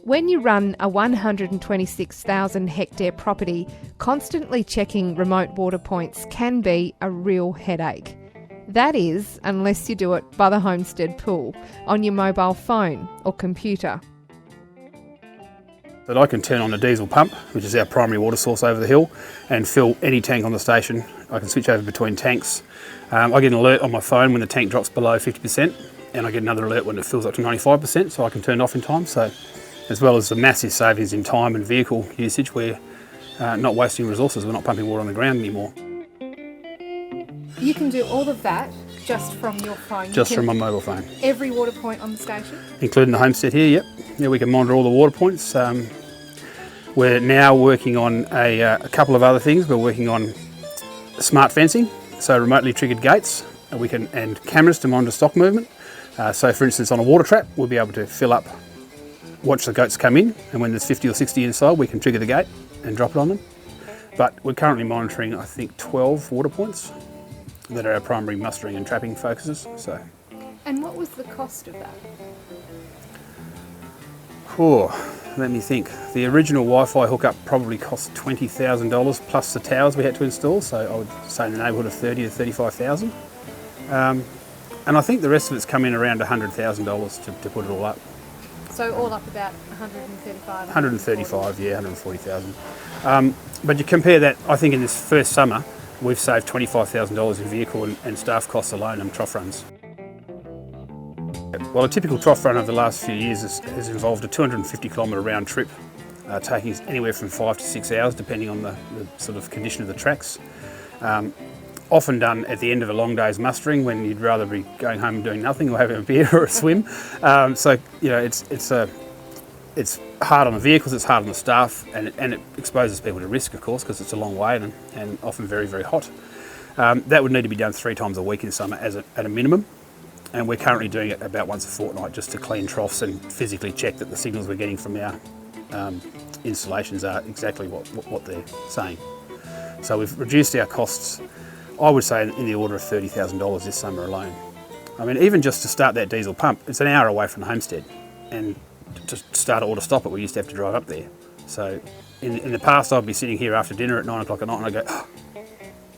When you run a 126,000 hectare property, constantly checking remote water points can be a real headache. That is, unless you do it by the homestead pool, on your mobile phone or computer. That I can turn on a diesel pump, which is our primary water source over the hill, and fill any tank on the station. I can switch over between tanks. I get an alert on my phone when the tank drops below 50%, and I get another alert when it fills up to 95%, so I can turn it off in time. So, as well as the massive savings in time and vehicle usage, we're not wasting resources. We're not pumping water on the ground anymore. You can do all of that just from your phone? Just from my mobile phone. Every water point on the station? Including the homestead here, yep. Yeah, we can monitor all the water points. We're now working on a couple of other things. We're working on smart fencing, so remotely triggered gates, and cameras to monitor stock movement. So for instance, on a water trap, we'll be able to fill up, watch the goats come in, and when there's 50 or 60 inside, we can trigger the gate and drop it on them. But we're currently monitoring, I think, 12 water points that are our primary mustering and trapping focuses. So. And what was the cost of that? Let me think. The original Wi-Fi hookup probably cost $20,000 plus the towers we had to install, so I would say in the neighbourhood of $30,000 to $35,000. And I think the rest of it's come in around $100,000 to put it all up. So all up about 135? 135, yeah, 140,000. But you compare that, I think in this first summer, we've saved $25,000 in vehicle and staff costs alone on trough runs. Well, a typical trough run over the last few years has involved a 250 kilometre round trip, taking anywhere from 5 to 6 hours, depending on the sort of condition of the tracks. Often done at the end of a long day's mustering when you'd rather be going home and doing nothing or having a beer or a swim. So, you know, it's hard on the vehicles, it's hard on the staff, and it exposes people to risk, of course, because it's a long way and often very, very hot. That would need to be done 3 times a week in summer at a minimum. And we're currently doing it about once a fortnight just to clean troughs and physically check that the signals we're getting from our installations are exactly what they're saying. So we've reduced our costs, I would say, in the order of $30,000 this summer alone. I mean, even just to start that diesel pump, it's an hour away from the homestead. And to start it or to stop it, we used to have to drive up there. So in the past, I'd be sitting here after dinner at 9 o'clock at night and I'd go, oh,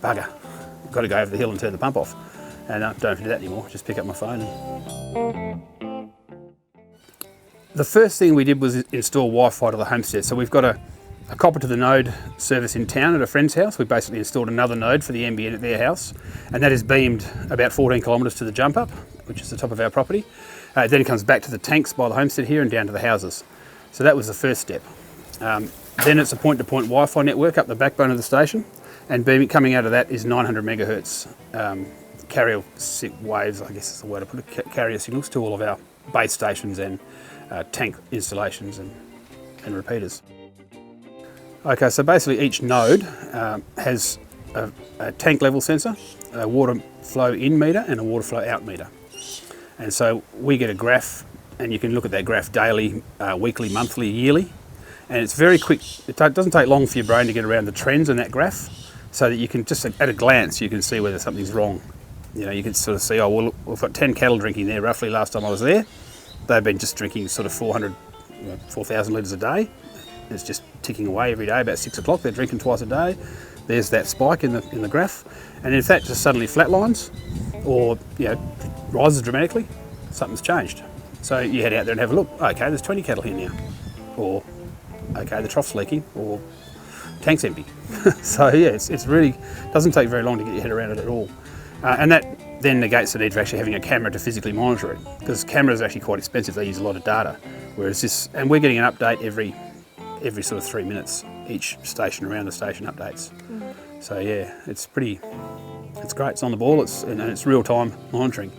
bugger, I've got to go over the hill and turn the pump off. And I don't have to do that anymore, just pick up my phone. The first thing we did was install Wi-Fi to the homestead. So we've got a copper to the node service in town at a friend's house. We basically installed another node for the NBN at their house, and that is beamed about 14 kilometres to the jump up, which is the top of our property. Then it comes back to the tanks by the homestead here and down to the houses. So that was the first step. Then it's a point-to-point Wi-Fi network up the backbone of the station, and coming out of that is 900 megahertz carrier waves, I guess is the word to put it, carrier signals to all of our base stations and tank installations and repeaters. Okay, so basically each node has a tank level sensor, a water flow in meter and a water flow out meter. And so we get a graph, and you can look at that graph daily, weekly, monthly, yearly, and it's very quick. It doesn't take long for your brain to get around the trends in that graph, so that you can just, at a glance, you can see whether something's wrong. You know, you can sort of see, oh, well, look, we've got 10 cattle drinking there roughly last time I was there. They've been just drinking sort of 4,000 litres a day. It's just ticking away every day, about 6 o'clock, they're drinking twice a day. There's that spike in the graph. And if that just suddenly flatlines or, you know, rises dramatically, something's changed. So you head out there and have a look. Okay, there's 20 cattle here now. Or, okay, the trough's leaking, or tank's empty. So yeah, it's really, doesn't take very long to get your head around it at all. And that then negates the need for actually having a camera to physically monitor it, because cameras are actually quite expensive. They use a lot of data, whereas this, and we're getting an update every sort of 3 minutes. Each station around the station updates. So yeah, it's great. It's on the ball. And it's real time monitoring.